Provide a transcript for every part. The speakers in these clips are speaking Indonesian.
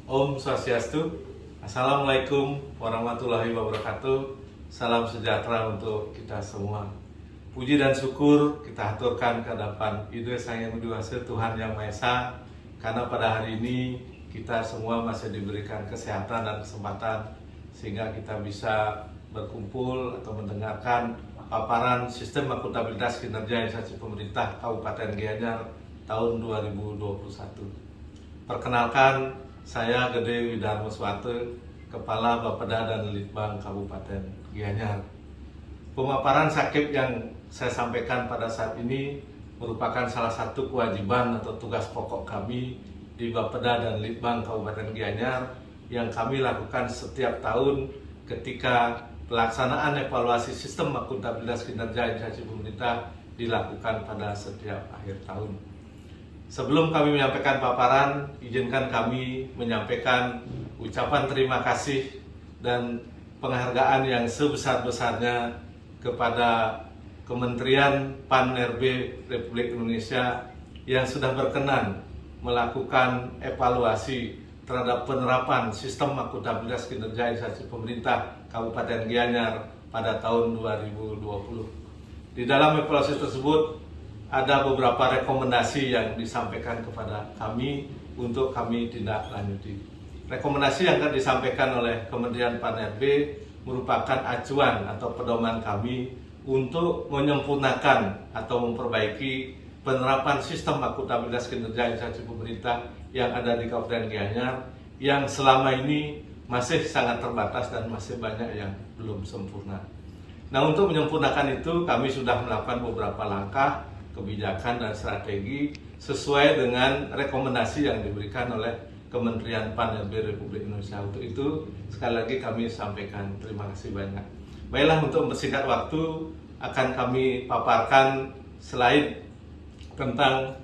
Om Swastiastu. Assalamualaikum warahmatullahi wabarakatuh. Salam sejahtera untuk kita semua. Puji dan syukur kita aturkan ke hadapan Ide Sang Yang Widi Tuhan Yang Maha Esa, karena pada hari ini kita semua masih diberikan kesehatan dan kesempatan sehingga kita bisa berkumpul atau mendengarkan paparan sistem akuntabilitas kinerja instansi pemerintah Kabupaten Gianyar tahun 2021. Perkenalkan, saya Gede Widarmo Swate, Kepala Bapeda dan Litbang Kabupaten Gianyar. Pemaparan sakit yang saya sampaikan pada saat ini merupakan salah satu kewajiban atau tugas pokok kami di Bapeda dan Litbang Kabupaten Gianyar yang kami lakukan setiap tahun ketika pelaksanaan evaluasi sistem akuntabilitas kinerja instansi pemerintah dilakukan pada setiap akhir tahun. Sebelum kami menyampaikan paparan, izinkan kami menyampaikan ucapan terima kasih dan penghargaan yang sebesar-besarnya kepada Kementerian Pan-RB Republik Indonesia yang sudah berkenan melakukan evaluasi terhadap penerapan sistem akuntabilitas kinerja instansi pemerintah Kabupaten Gianyar pada tahun 2020. Di dalam evaluasi tersebut ada beberapa rekomendasi yang disampaikan kepada kami untuk kami tindak lanjuti. Rekomendasi yang akan disampaikan oleh Kementerian Pan-RB merupakan acuan atau pedoman kami untuk menyempurnakan atau memperbaiki penerapan sistem akuntabilitas kinerja instansi pemerintah yang ada di Kabupaten Gianyar yang selama ini masih sangat terbatas dan masih banyak yang belum sempurna. Nah, untuk menyempurnakan itu kami sudah melakukan beberapa langkah kebijakan dan strategi sesuai dengan rekomendasi yang diberikan oleh Kementerian Pan-RB Republik Indonesia. Untuk itu sekali lagi kami sampaikan terima kasih banyak. Baiklah, untuk mempersingkat waktu akan kami paparkan selain tentang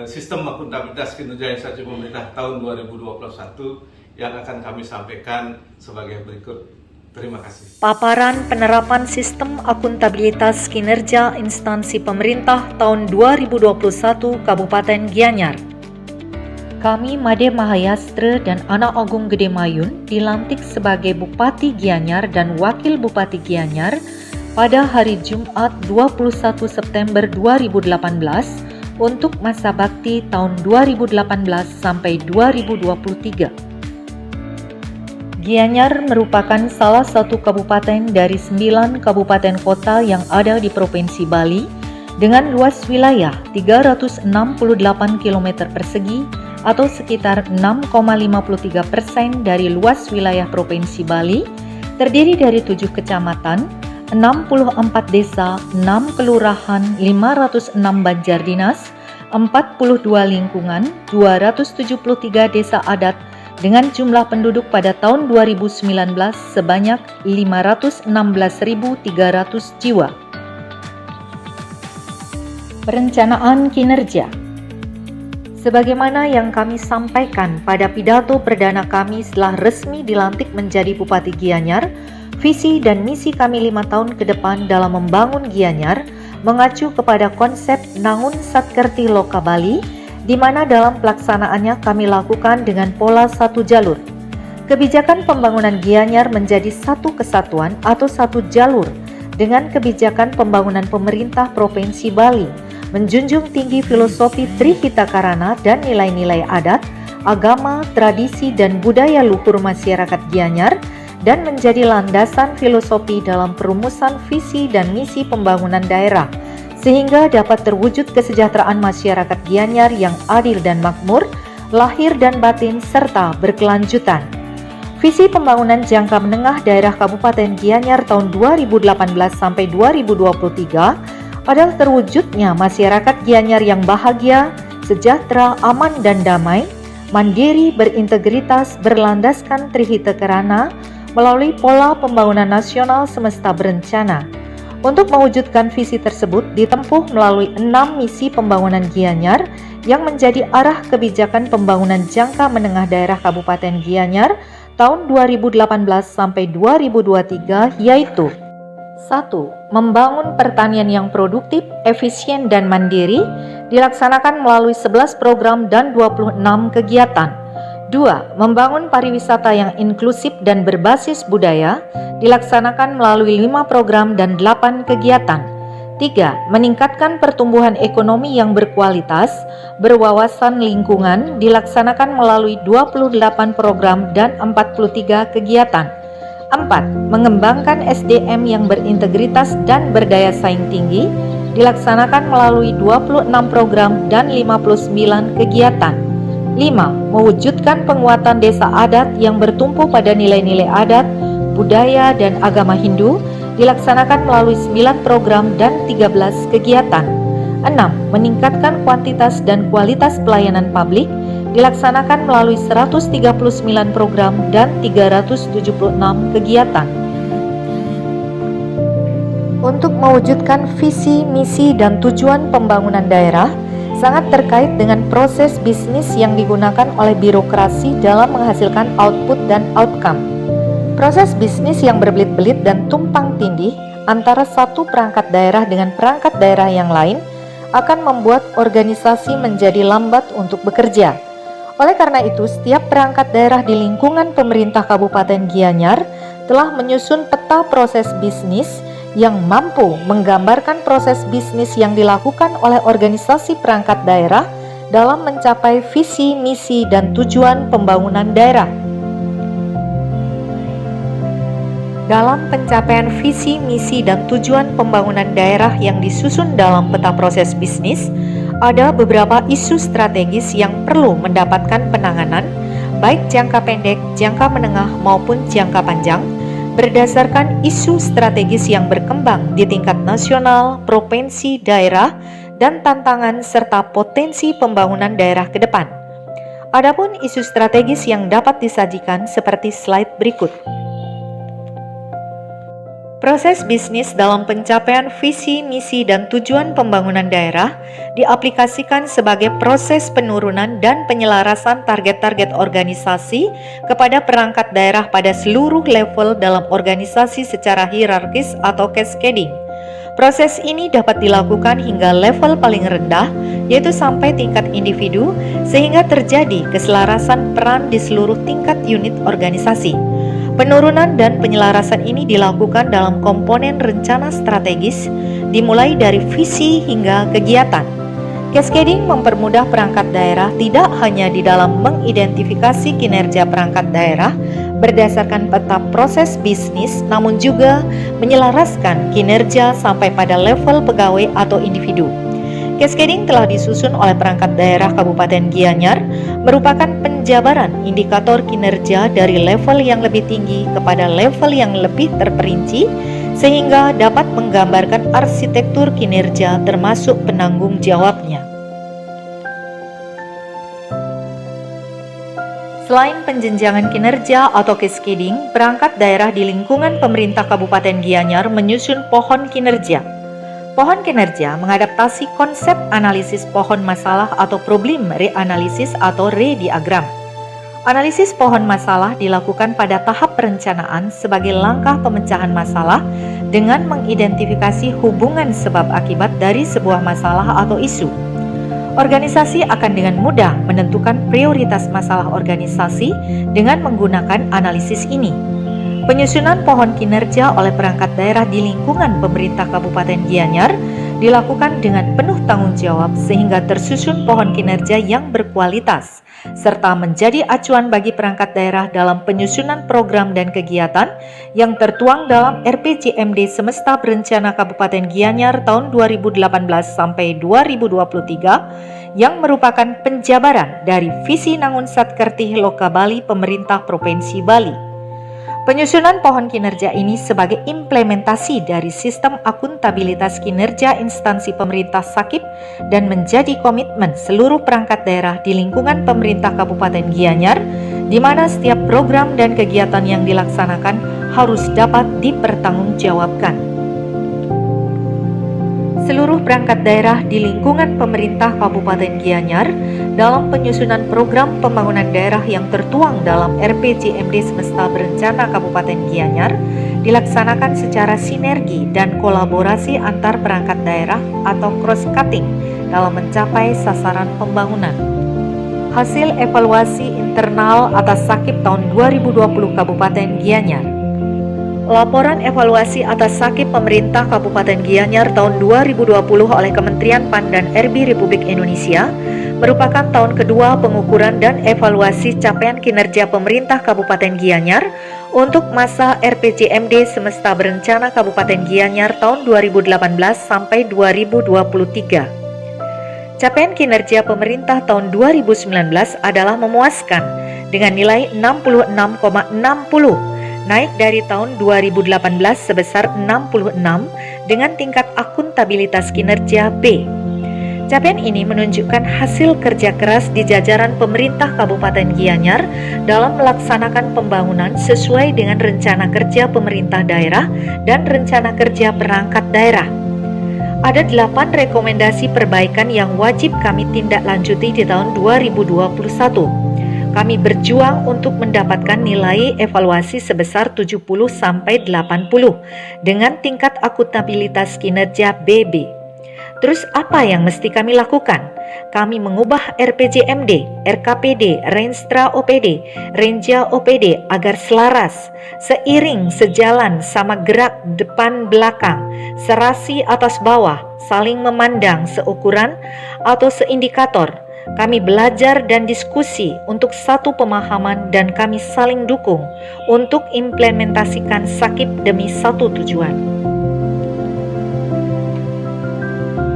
sistem akuntabilitas kinerja instansi pemerintah tahun 2021 yang akan kami sampaikan sebagai berikut. Terima kasih. Paparan penerapan sistem akuntabilitas kinerja instansi pemerintah tahun 2021 Kabupaten Gianyar. Kami Made Mahayastra dan Anak Agung Gede Mayun dilantik sebagai Bupati Gianyar dan Wakil Bupati Gianyar pada hari Jumat 21 September 2018 untuk masa bakti tahun 2018 sampai 2023. Gianyar merupakan salah satu kabupaten dari 9 kabupaten kota yang ada di Provinsi Bali dengan luas wilayah 368 km persegi atau sekitar 6,53% dari luas wilayah Provinsi Bali, terdiri dari 7 kecamatan, 64 desa, 6 kelurahan, 506 banjar dinas, 42 lingkungan, 273 desa adat, dengan jumlah penduduk pada tahun 2019 sebanyak 516.300 jiwa. Perencanaan kinerja. Sebagaimana yang kami sampaikan pada pidato perdana kami setelah resmi dilantik menjadi Bupati Gianyar, visi dan misi kami 5 tahun ke depan dalam membangun Gianyar mengacu kepada konsep Nangun Satkerti Loka Bali, di mana dalam pelaksanaannya kami lakukan dengan pola satu jalur. Kebijakan pembangunan Gianyar menjadi satu kesatuan atau satu jalur dengan kebijakan pembangunan pemerintah Provinsi Bali, menjunjung tinggi filosofi Trihitakarana dan nilai-nilai adat, agama, tradisi, dan budaya luhur masyarakat Gianyar, dan menjadi landasan filosofi dalam perumusan visi dan misi pembangunan daerah, sehingga dapat terwujud kesejahteraan masyarakat Gianyar yang adil dan makmur, lahir dan batin, serta berkelanjutan. Visi pembangunan jangka menengah daerah Kabupaten Gianyar tahun 2018 sampai 2023 adalah terwujudnya masyarakat Gianyar yang bahagia, sejahtera, aman dan damai, mandiri, berintegritas, berlandaskan Trihitakarana melalui pola pembangunan nasional semesta berencana. Untuk mewujudkan visi tersebut ditempuh melalui 6 misi pembangunan Gianyar yang menjadi arah kebijakan pembangunan jangka menengah daerah Kabupaten Gianyar tahun 2018 sampai 2023, yaitu 1. Membangun pertanian yang produktif, efisien, dan mandiri dilaksanakan melalui 11 program dan 26 kegiatan. 2. Membangun pariwisata yang inklusif dan berbasis budaya dilaksanakan melalui 5 program dan 8 kegiatan. 3. Meningkatkan pertumbuhan ekonomi yang berkualitas, berwawasan lingkungan dilaksanakan melalui 28 program dan 43 kegiatan. 4. Mengembangkan SDM yang berintegritas dan berdaya saing tinggi dilaksanakan melalui 26 program dan 59 kegiatan. 5. Mewujudkan penguatan desa adat yang bertumpu pada nilai-nilai adat, budaya, dan agama Hindu dilaksanakan melalui 9 program dan 13 kegiatan. 6. Meningkatkan kuantitas dan kualitas pelayanan publik dilaksanakan melalui 139 program dan 376 kegiatan. Untuk mewujudkan visi, misi, dan tujuan pembangunan daerah sangat terkait dengan proses bisnis yang digunakan oleh birokrasi dalam menghasilkan output dan outcome. Proses bisnis yang berbelit-belit dan tumpang tindih antara satu perangkat daerah dengan perangkat daerah yang lain akan membuat organisasi menjadi lambat untuk bekerja. Oleh karena itu, setiap perangkat daerah di lingkungan pemerintah Kabupaten Gianyar telah menyusun peta proses bisnis yang mampu menggambarkan proses bisnis yang dilakukan oleh organisasi perangkat daerah dalam mencapai visi, misi, dan tujuan pembangunan daerah. Dalam pencapaian visi, misi, dan tujuan pembangunan daerah yang disusun dalam peta proses bisnis, ada beberapa isu strategis yang perlu mendapatkan penanganan, baik jangka pendek, jangka menengah, maupun jangka panjang, berdasarkan isu strategis yang berkembang di tingkat nasional, provinsi, daerah, dan tantangan serta potensi pembangunan daerah ke depan. Adapun isu strategis yang dapat disajikan seperti slide berikut. Proses bisnis dalam pencapaian visi, misi, dan tujuan pembangunan daerah diaplikasikan sebagai proses penurunan dan penyelarasan target-target organisasi kepada perangkat daerah pada seluruh level dalam organisasi secara hierarkis atau cascading. Proses ini dapat dilakukan hingga level paling rendah, yaitu sampai tingkat individu, sehingga terjadi keselarasan peran di seluruh tingkat unit organisasi. Penurunan dan penyelarasan ini dilakukan dalam komponen rencana strategis, dimulai dari visi hingga kegiatan. Cascading mempermudah perangkat daerah tidak hanya di dalam mengidentifikasi kinerja perangkat daerah berdasarkan peta proses bisnis, namun juga menyelaraskan kinerja sampai pada level pegawai atau individu. Cascading telah disusun oleh perangkat daerah Kabupaten Gianyar, merupakan penjabaran indikator kinerja dari level yang lebih tinggi kepada level yang lebih terperinci, sehingga dapat menggambarkan arsitektur kinerja termasuk penanggung jawabnya. Selain penjenjangan kinerja atau cascading, perangkat daerah di lingkungan pemerintah Kabupaten Gianyar menyusun pohon kinerja. Pohon kinerja mengadaptasi konsep analisis pohon masalah atau problem reanalisis atau re-diagram. Analisis pohon masalah dilakukan pada tahap perencanaan sebagai langkah pemecahan masalah dengan mengidentifikasi hubungan sebab akibat dari sebuah masalah atau isu. Organisasi akan dengan mudah menentukan prioritas masalah organisasi dengan menggunakan analisis ini. Penyusunan pohon kinerja oleh perangkat daerah di lingkungan pemerintah Kabupaten Gianyar dilakukan dengan penuh tanggung jawab sehingga tersusun pohon kinerja yang berkualitas, serta menjadi acuan bagi perangkat daerah dalam penyusunan program dan kegiatan yang tertuang dalam RPJMD Semesta Berencana Kabupaten Gianyar tahun 2018 sampai 2023 yang merupakan penjabaran dari visi Nangun Satkertih Loka Bali Pemerintah Provinsi Bali. Penyusunan pohon kinerja ini sebagai implementasi dari sistem akuntabilitas kinerja instansi pemerintah SAKIP dan menjadi komitmen seluruh perangkat daerah di lingkungan pemerintah Kabupaten Gianyar, di mana setiap program dan kegiatan yang dilaksanakan harus dapat dipertanggungjawabkan. Seluruh perangkat daerah di lingkungan pemerintah Kabupaten Gianyar dalam penyusunan program pembangunan daerah yang tertuang dalam RPJMD Semesta Berencana Kabupaten Gianyar dilaksanakan secara sinergi dan kolaborasi antar perangkat daerah atau cross-cutting dalam mencapai sasaran pembangunan. Hasil evaluasi internal atas Sakip tahun 2020 Kabupaten Gianyar. Laporan evaluasi atas Sakip pemerintah Kabupaten Gianyar tahun 2020 oleh Kementerian PAN dan RB Republik Indonesia merupakan tahun kedua pengukuran dan evaluasi capaian kinerja pemerintah Kabupaten Gianyar untuk masa RPJMD Semesta Berencana Kabupaten Gianyar tahun 2018 sampai 2023. Capaian kinerja pemerintah tahun 2019 adalah memuaskan dengan nilai 66,60, naik dari tahun 2018 sebesar 66 dengan tingkat akuntabilitas kinerja B. Capaian ini menunjukkan hasil kerja keras di jajaran pemerintah Kabupaten Gianyar dalam melaksanakan pembangunan sesuai dengan rencana kerja pemerintah daerah dan rencana kerja perangkat daerah. Ada 8 rekomendasi perbaikan yang wajib kami tindak lanjuti di tahun 2021. Kami berjuang untuk mendapatkan nilai evaluasi sebesar 70-80 dengan tingkat akuntabilitas kinerja BB. Terus apa yang mesti kami lakukan? Kami mengubah RPJMD, RKPD, Renstra OPD, Renja OPD agar selaras, seiring, sejalan, sama gerak depan belakang, serasi atas bawah, saling memandang seukuran atau seindikator. Kami belajar dan diskusi untuk satu pemahaman dan kami saling dukung untuk implementasikan Sakip demi satu tujuan.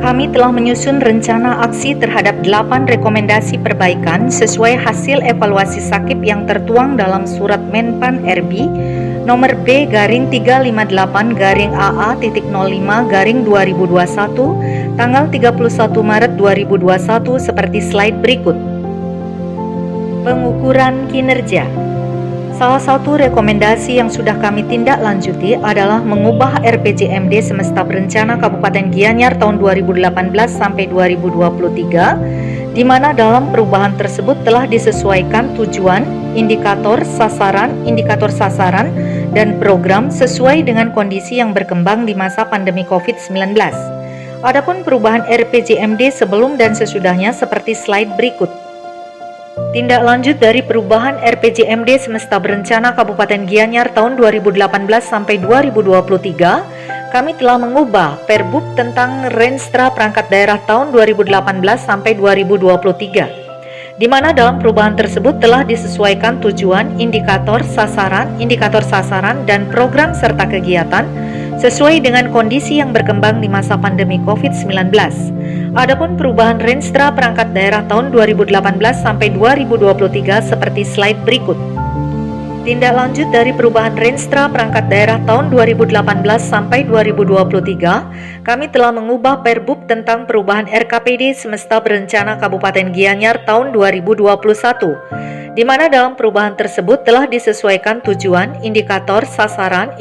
Kami telah menyusun rencana aksi terhadap 8 rekomendasi perbaikan sesuai hasil evaluasi Sakip yang tertuang dalam surat Menpan RB nomor B-AA-AA.05/2021 tanggal 31 Maret 2021 seperti slide berikut. Pengukuran kinerja. Salah satu rekomendasi yang sudah kami tindak lanjuti adalah mengubah RPJMD Semesta Berencana Kabupaten Gianyar tahun 2018 sampai 2023, di mana dalam perubahan tersebut telah disesuaikan tujuan, indikator sasaran, dan program sesuai dengan kondisi yang berkembang di masa pandemi COVID-19. Adapun perubahan RPJMD sebelum dan sesudahnya seperti slide berikut. Tindak lanjut dari perubahan RPJMD Semesta Berencana Kabupaten Gianyar tahun 2018 sampai 2023, kami telah mengubah Perbub tentang Renstra Perangkat Daerah tahun 2018 sampai 2023, di mana dalam perubahan tersebut telah disesuaikan tujuan, indikator sasaran, dan program serta kegiatan sesuai dengan kondisi yang berkembang di masa pandemi COVID-19. Adapun perubahan Renstra Perangkat Daerah tahun 2018 sampai 2023 seperti slide berikut. Tindak lanjut dari perubahan Renstra Perangkat Daerah tahun 2018 sampai 2023, kami telah mengubah Perbub tentang perubahan RKPD Semesta Berencana Kabupaten Gianyar tahun 2021, di mana dalam perubahan tersebut telah disesuaikan tujuan, indikator sasaran,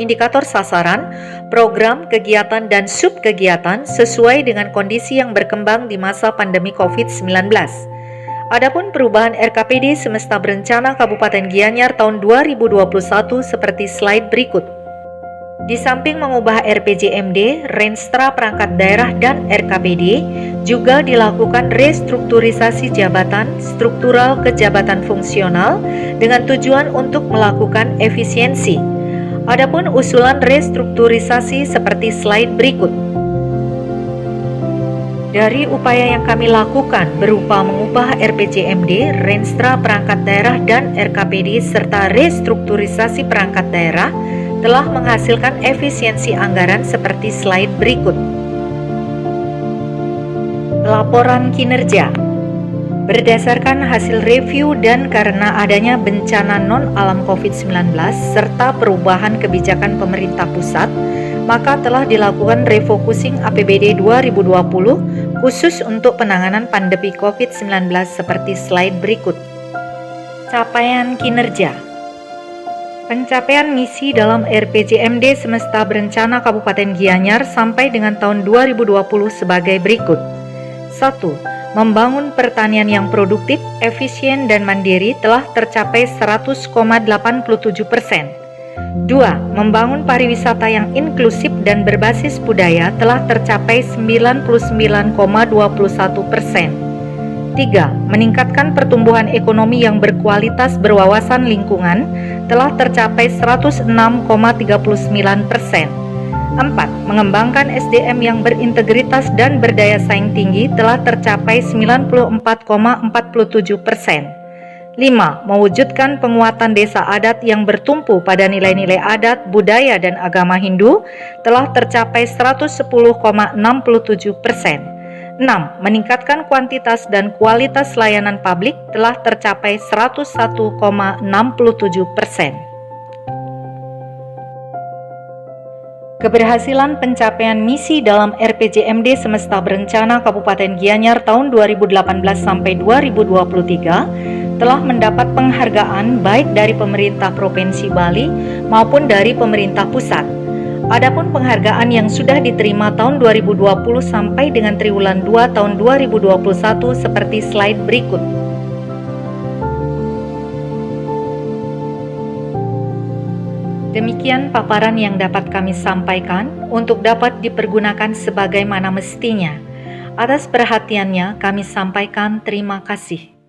program, kegiatan, dan subkegiatan sesuai dengan kondisi yang berkembang di masa pandemi COVID-19. Adapun perubahan RKPD Semesta Berencana Kabupaten Gianyar tahun 2021 seperti slide berikut. Di samping mengubah RPJMD, Renstra Perangkat Daerah, dan RKPD, juga dilakukan restrukturisasi jabatan struktural ke jabatan fungsional dengan tujuan untuk melakukan efisiensi. Adapun usulan restrukturisasi seperti slide berikut. Dari upaya yang kami lakukan berupa mengubah RPJMD, Renstra Perangkat Daerah, dan RKPD serta restrukturisasi perangkat daerah telah menghasilkan efisiensi anggaran seperti slide berikut. Laporan kinerja. Berdasarkan hasil review dan karena adanya bencana non-alam COVID-19 serta perubahan kebijakan pemerintah pusat, maka telah dilakukan refocusing APBD 2020 khusus untuk penanganan pandemi COVID-19 seperti slide berikut. Capaian kinerja. Pencapaian misi dalam RPJMD Semesta Berencana Kabupaten Gianyar sampai dengan tahun 2020 sebagai berikut. 1. Membangun pertanian yang produktif, efisien, dan mandiri telah tercapai 100,87%. 2. Membangun pariwisata yang inklusif dan berbasis budaya telah tercapai 99,21%. 3. 3. Meningkatkan pertumbuhan ekonomi yang berkualitas berwawasan lingkungan telah tercapai 106,39%. 4. Mengembangkan SDM yang berintegritas dan berdaya saing tinggi telah tercapai 94,47%. 5. Mewujudkan penguatan desa adat yang bertumpu pada nilai-nilai adat, budaya, dan agama Hindu telah tercapai 110,67%. 6. Meningkatkan kuantitas dan kualitas layanan publik telah tercapai 101,67%. Keberhasilan pencapaian misi dalam RPJMD Semesta Berencana Kabupaten Gianyar tahun 2018 sampai 2023 telah mendapat penghargaan baik dari pemerintah Provinsi Bali maupun dari pemerintah pusat. Adapun penghargaan yang sudah diterima tahun 2020 sampai dengan triwulan 2 tahun 2021 seperti slide berikut. Demikian paparan yang dapat kami sampaikan untuk dapat dipergunakan sebagaimana mestinya. Atas perhatiannya kami sampaikan terima kasih.